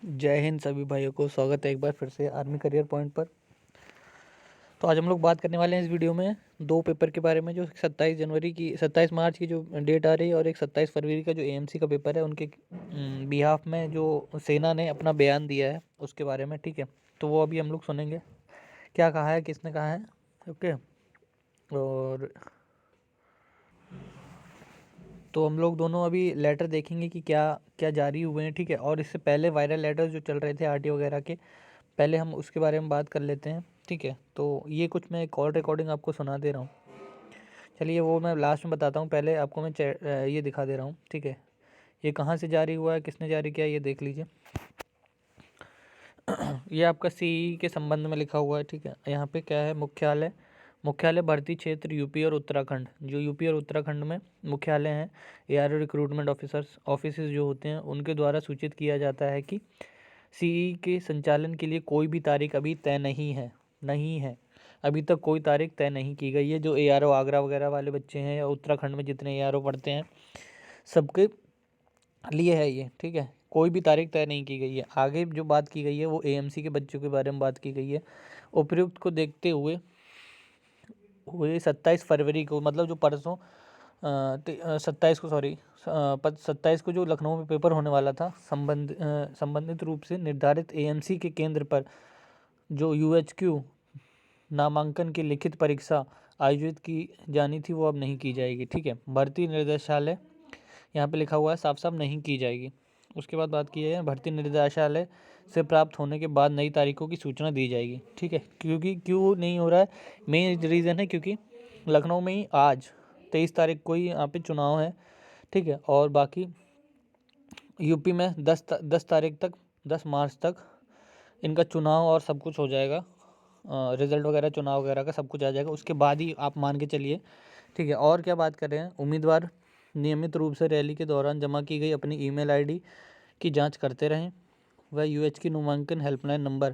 जय हिंद सभी भाइयों को। स्वागत है एक बार फिर से आर्मी करियर पॉइंट पर। तो आज हम लोग बात करने वाले हैं इस वीडियो में दो पेपर के बारे में, जो 27 मार्च की जो डेट आ रही है और एक 27 फरवरी का जो एएमसी का पेपर है, उनके बिहाफ में जो सेना ने अपना बयान दिया है उसके बारे में। ठीक है, तो वो अभी हम लोग सुनेंगे क्या कहा है, किसने कहा है। ओके, और तो हम लोग दोनों अभी लेटर देखेंगे कि क्या क्या जारी हुए हैं। ठीक है, और इससे पहले वायरल लेटर्स जो चल रहे थे आरटी वगैरह के, पहले हम उसके बारे में बात कर लेते हैं। ठीक है, तो ये कुछ मैं कॉल रिकॉर्डिंग आपको सुना दे रहा हूँ। चलिए वो मैं लास्ट में बताता हूँ, पहले आपको मैं ये दिखा दे रहा हूँ। ठीक है, ये कहाँ से जारी हुआ है, किसने जारी किया, ये देख लीजिए। ये आपका सीई के संबंध में लिखा हुआ है। ठीक है, यहाँ पे क्या है, मुख्यालय भर्ती क्षेत्र यूपी और उत्तराखंड। जो यूपी और उत्तराखंड में मुख्यालय हैं एआरओ रिक्रूटमेंट ऑफिस जो होते हैं, उनके द्वारा सूचित किया जाता है कि सीई के संचालन के लिए कोई भी तारीख अभी तय नहीं है। अभी तक कोई तारीख तय नहीं की गई है। जो एआरओ आगरा वगैरह वाले बच्चे हैं या उत्तराखंड में जितने एआरओ पढ़ते हैं, सबके लिए है ये। ठीक है, कोई भी तारीख तय नहीं की गई है। आगे जो बात की गई है वो एएमसी के बच्चों के बारे में बात की गई है। उपयुक्त को देखते हुए 27 फरवरी को, मतलब जो परसों 27 को, सॉरी 27 को जो लखनऊ में पेपर होने वाला था, संबंधित रूप से निर्धारित एएमसी के केंद्र पर जो यूएचक्यू नामांकन की लिखित परीक्षा आयोजित की जानी थी, वो अब नहीं की जाएगी। ठीक है, भर्ती निर्देशालय यहाँ पे लिखा हुआ है, साफ साफ नहीं की जाएगी। उसके बाद बात की है, भर्ती निर्देशालय से प्राप्त होने के बाद नई तारीखों की सूचना दी जाएगी। ठीक है, क्योंकि क्यों नहीं हो रहा है, मेन रीज़न है क्योंकि लखनऊ में ही आज 23 तारीख को ही यहाँ पे चुनाव है। ठीक है, और बाकी यूपी में 10 तारीख तक, 10 मार्च तक इनका चुनाव और सब कुछ हो जाएगा। रिजल्ट वगैरह चुनाव वगैरह का सब कुछ आ जाएगा, उसके बाद ही आप मान के चलिए। ठीक है, और क्या बात कर रहे हैं, उम्मीदवार नियमित रूप से रैली के दौरान जमा की गई अपनी ईमेल आईडी की जांच करते रहें। वह यूएच की नामांकन हेल्पलाइन नंबर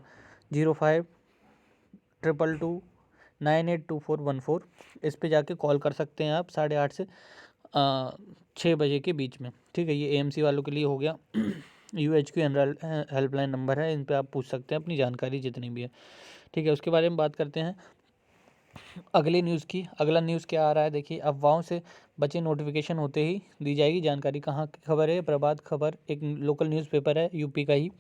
0522298214 इस पे जाके कॉल कर सकते हैं आप 8:30 से 6 बजे के बीच में। ठीक है, ये एएमसी वालों के लिए हो गया। यूएच की हेल्पलाइन नंबर है, इन पे आप पूछ सकते हैं अपनी जानकारी जितनी भी है। ठीक है, उसके बारे में बात करते हैं अगली न्यूज़ की। अगला न्यूज़ क्या आ रहा है, देखिए, अफवाहों से बचे, नोटिफिकेशन होते ही दी जाएगी जानकारी। कहाँ की खबर है, प्रभात खबर, एक लोकल न्यूज़पेपर है यूपी का ही।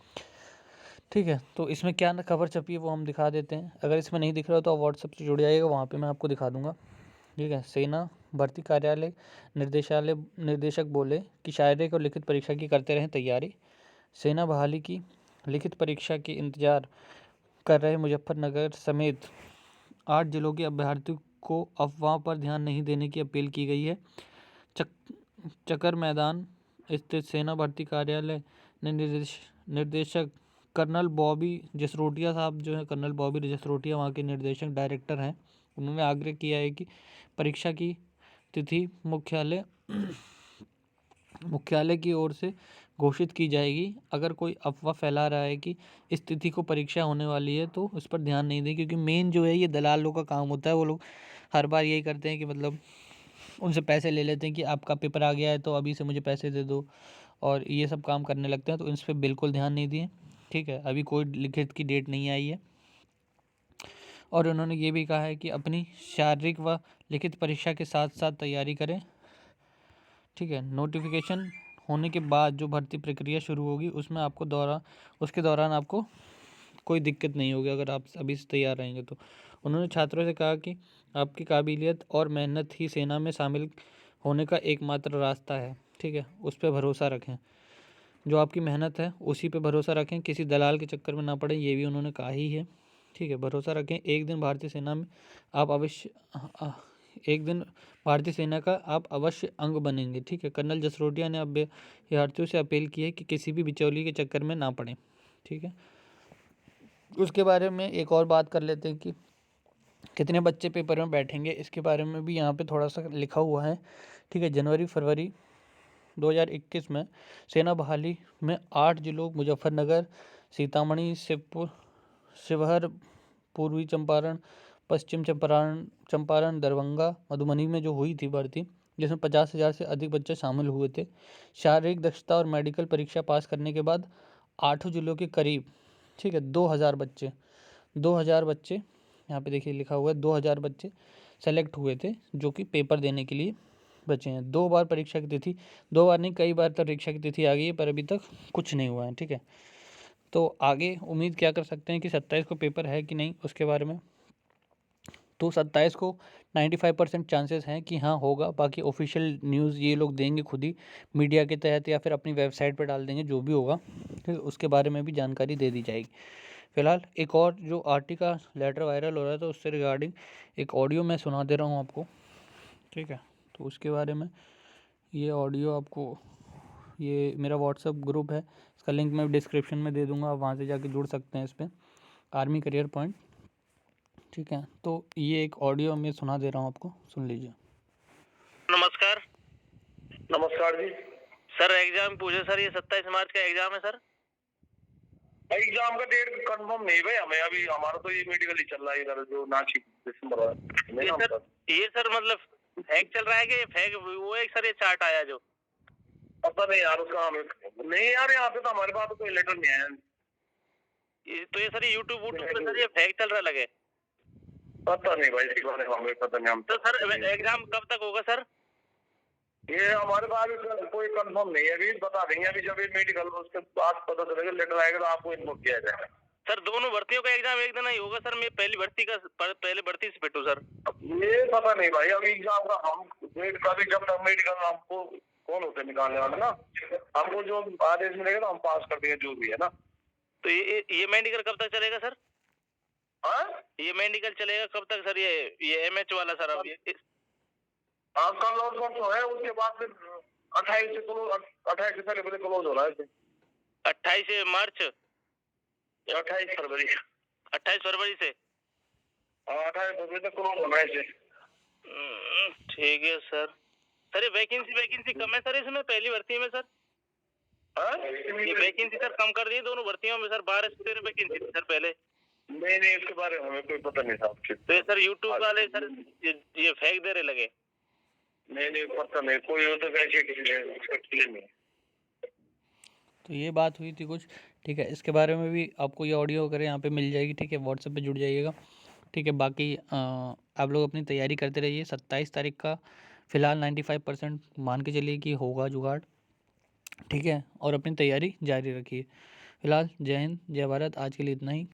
ठीक है, तो इसमें क्या खबर छपी है वो हम दिखा देते हैं। अगर इसमें नहीं दिख रहा हो तो आप व्हाट्सएप से जुड़ जाइएगा, वहाँ पे मैं आपको दिखा दूंगा। ठीक है, सेना भर्ती कार्यालय निर्देशक बोले कि शारीरिक और लिखित परीक्षा की करते रहें तैयारी। सेना बहाली की लिखित परीक्षा के इंतजार कर रहे मुजफ्फरनगर समेत 8 जिलों के अभ्यर्थियों को अफवाह पर ध्यान नहीं देने की अपील की गई है। चक चकर मैदान स्थित सेना भर्ती कार्यालय ने निर्देशक कर्नल बॉबी जसरोटिया साहब, जो है कर्नल बॉबी जसरोटिया वहाँ के निर्देशक डायरेक्टर हैं, उन्होंने आग्रह किया है कि परीक्षा की तिथि मुख्यालय की ओर से घोषित की जाएगी। अगर कोई अफवाह फैला रहा है कि इस तिथि को परीक्षा होने वाली है तो उस पर ध्यान नहीं दें, क्योंकि मेन जो है ये दलाल लोग का काम होता है। वो लोग हर बार यही करते हैं कि मतलब उनसे पैसे ले लेते हैं कि आपका पेपर आ गया है तो अभी से मुझे पैसे दे दो, और ये सब काम करने लगते हैं। तो इस पर बिल्कुल ध्यान नहीं दिए। ठीक है, अभी कोई लिखित की डेट नहीं आई है। और उन्होंने ये भी कहा है कि अपनी शारीरिक व लिखित परीक्षा के साथ साथ तैयारी करें। ठीक है, नोटिफिकेशन होने के बाद जो भर्ती प्रक्रिया शुरू होगी उसमें उसके दौरान आपको कोई दिक्कत नहीं होगी, अगर आप अभी से तैयार रहेंगे तो। उन्होंने छात्रों से कहा कि आपकी काबिलियत और मेहनत ही सेना में शामिल होने का एकमात्र रास्ता है। ठीक है, उस पर भरोसा रखें, जो आपकी मेहनत है उसी पे भरोसा रखें, किसी दलाल के चक्कर में ना पड़े, ये भी उन्होंने कहा ही है। ठीक है, भरोसा रखें, एक दिन भारतीय सेना का आप अवश्य अंग बनेंगे। ठीक है, कर्नल जसरोटिया ने अभ्यर्थियों से अपील की है कि किसी भी बिचौली के चक्कर में ना पड़े। ठीक है, उसके बारे में एक और बात कर लेते हैं कि कितने बच्चे पेपर में बैठेंगे, इसके बारे में भी यहाँ पे थोड़ा सा लिखा हुआ है। ठीक है, जनवरी फरवरी 2021 में सेना बहाली में 8 जिलों मुजफ्फरनगर, सीतामढ़ी, शिवहर, पूर्वी चंपारण, पश्चिम चंपारण, दरभंगा, मधुबनी में जो हुई थी भर्ती, जिसमें 50,000 से अधिक बच्चे शामिल हुए थे। शारीरिक दक्षता और मेडिकल परीक्षा पास करने के बाद 8 जिलों के करीब, ठीक है, 2000 बच्चे यहाँ पे देखिए लिखा हुआ है 2000 बच्चे सेलेक्ट हुए थे जो कि पेपर देने के लिए बचे हैं। 2 बार परीक्षा की तिथि, 2 बार नहीं कई बार परीक्षा की तिथि आ गई है पर अभी तक कुछ नहीं हुआ है, ठीक है। तो आगे उम्मीद क्या कर सकते हैं कि 27 को पेपर है कि नहीं उसके बारे में, तो 27 को 95% चांसेस हैं कि हाँ होगा। बाकी ऑफिशियल न्यूज़ ये लोग देंगे खुद ही मीडिया के तहत या फिर अपनी वेबसाइट पर डाल देंगे, जो भी होगा ठीक है, उसके बारे में भी जानकारी दे दी जाएगी। फिलहाल एक और जो आरटी का लेटर वायरल हो रहा है तो उससे रिगार्डिंग एक ऑडियो मैं सुना दे रहा हूँ आपको, ठीक है। तो उसके बारे में ये ऑडियो आपको, ये मेरा व्हाट्सअप ग्रुप है, इसका लिंक मैं डिस्क्रिप्शन में दे दूँगा, आप वहाँ से जाके जुड़ सकते हैं इस पर, आर्मी करियर पॉइंट, ठीक है। तो ये एक ऑडियो मैं सुना दे रहा हूँ आपको, सुन लीजिए। नमस्कार। नमस्कार जी। सर एग्जाम पूछे सर, ये 27 मार्च का एग्जाम है सर। एग्जाम का डेट कंफर्म नहीं भाई हमें, अभी हमारा तो ये मेडिकल ही चल रहा है इधर जो नासिक दिसंबर ये सर मतलब फेक चल रहा है कि फेक वो एक सर ये चार्ट आया जो, पता नहीं यार उसका हमें नहीं यार, यहाँ पे तो हमारे पास तो कोई लेटर नहीं आया। तो ये सर यूट्यूब पे सर ये फेक चल रहा लगे। पता नहीं भाई इसके बारे में हमें पता नहीं। हम तो सर एग्जाम कब तक होगा सर? ये हमारे पास कोई कंफर्म नहीं है, अभी बता देंगे, अभी जब ये मेडिकल उसके बाद पता चलेगा, लेटर आएगा तो आपको इन्फॉर्म किया जाएगा। सर दोनों भर्तियों का एग्जाम एक दिन ही होगा सर? मैं पहली भर्ती से फिट हूँ सर। ये पता नहीं भाई, अभी एग्जाम का हम डेट का भी जब तक मेडिकल हमको कौन होते निकालने वाले ना, हमको जो आदेश मिलेगा तो हम पास कर देंगे जो भी है ना। तो ये मेडिकल कब तक चलेगा सर? हाँ ये मेडिकल चलेगा कब तक सर? ये एमएच वाला सर अब ये कल और परसों है, उसके बाद फिर 28 से क्लोज, 28 से पहले क्लोज हो रहा है। 28 मार्च 28 फरवरी 28 फरवरी से 28 फरवरी तक क्लोज होना है। ठीक है सर। सर ये वैकेंसी कम है सर इसमें पहली भर्ती में सर? ये वैकेंसी सर कम कर दी दोनों भर्तियों में सर, 12 से 13 वैकेंसी थी सर पहले। नहीं इसके बारे में हमें कोई पता नहीं था। तो ये सर यूट्यूब वाले सर ये फेक दे रहे लगे। नहीं पता नहीं, कोई हो तो वैसे नहीं। तो ये बात हुई थी कुछ, ठीक है। इसके बारे में भी आपको ये ऑडियो वगैरह यहाँ पे मिल जाएगी, ठीक है, व्हाट्सएप पे जुड़ जाइएगा, ठीक है। बाकी आप लोग अपनी तैयारी करते रहिए। 27 तारीख का फ़िलहाल 95% मान के चलिए कि होगा जुगाड़, ठीक है, और अपनी तैयारी जारी रखिए। फ़िलहाल जय हिंद जय भारत, आज के लिए इतना ही।